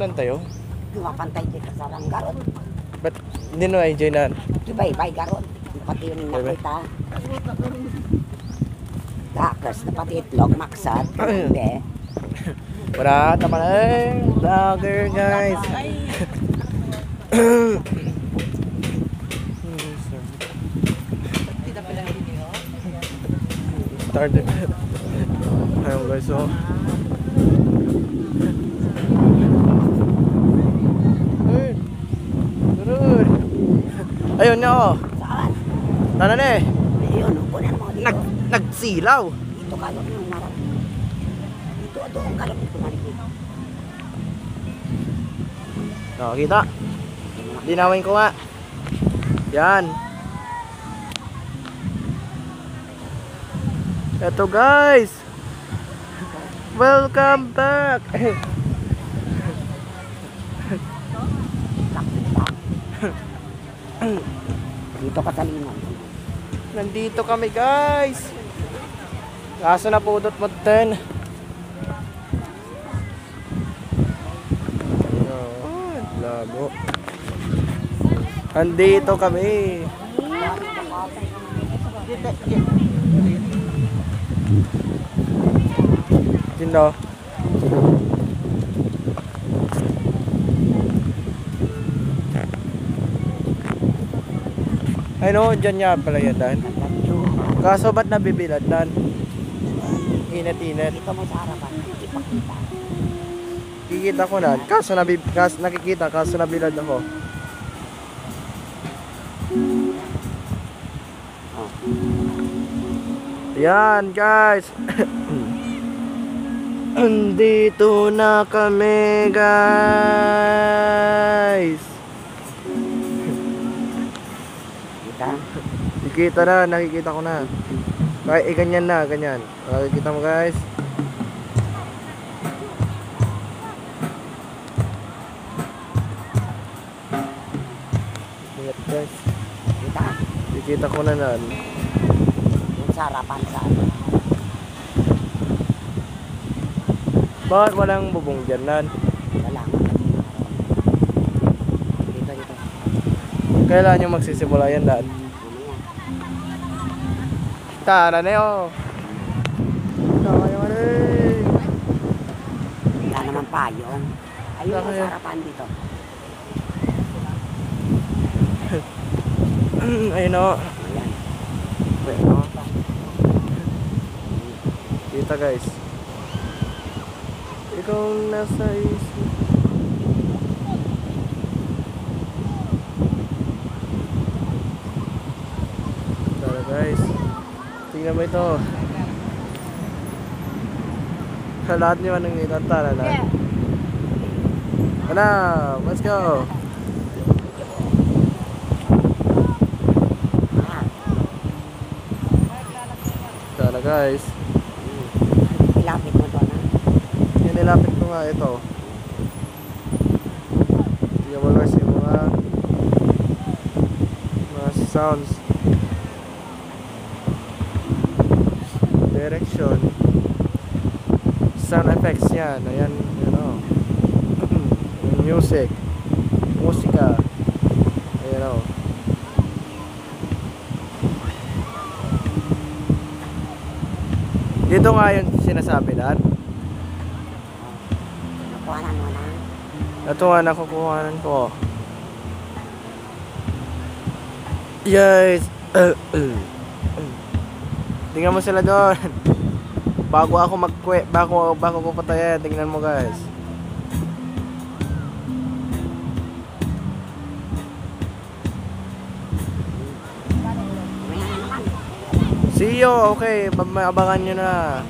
Saan tayo? Lumapantay di ka sa ranggaron. Ba't hindi no enjoy na? Ibay-ibay garon. Pati yung nakita. Dakas na pati itlog, maksat. Hindi. Wala naman vlogger guys. Started. Ayun guys, so ayun na oh. Saan? Tana na eh. Ayun, kunin mo dito. Nagsilaw. Dito kalong yung marap. Dito, doon kalong ito maligid. Nakakita. Dinawin ko nga. Yan. Eto guys. Welcome back. Dito ka sa lingon. Nandito kami guys. Kaso na pudot mo 10. Ayun, lago. Nandito kami. Sino? Ay no, dyan niya pala yan Dan. Kaso ba't nabibilad Dan? Init-init. Dito mo sa harapan. Ipakita. Kikita ko na. Kaso nakikita, kaso nabilad ako. Yan guys. Andito na kami guys. Kita. Kikita na, nakikita ko na. Ay, ganyan na, ganyan. Nakikita mo guys. Ingat guys. Kita. Kikita ko na nan. Yung sa harapan sa ano. Bakit walang bubong dyan nan? Wala nga. Dito, dito. Kailan nyo magsisimula yan dan? Mamaya. Tara na yun. Tayo na eh. Wala naman payong. Ayun Wala sa kayo. harapan dito. Ayun o. Ayan. Ayun o. Kita guys. Ikaw ang nasa isip. Tara guys. Tingnan mo ito. Sa lahat nyo anong ngitang tara na. Tara, let's go. Tara guys. Ilapit mo doon ha. Yan, nilapit ko nga ito. Tingnan mo guys yung mga sounds. Direction. Sound effects yan. Ayan, you know. Music. Musika. Ayan o. Dito nga yung sinasabi lahat. Nakuhanan mo na. Ito nga nakukuhanan ko. Yes. Tingnan mo sila doon. Bago ako bago ko patayan, tingnan mo guys. See you. Okay, abangan nyo na.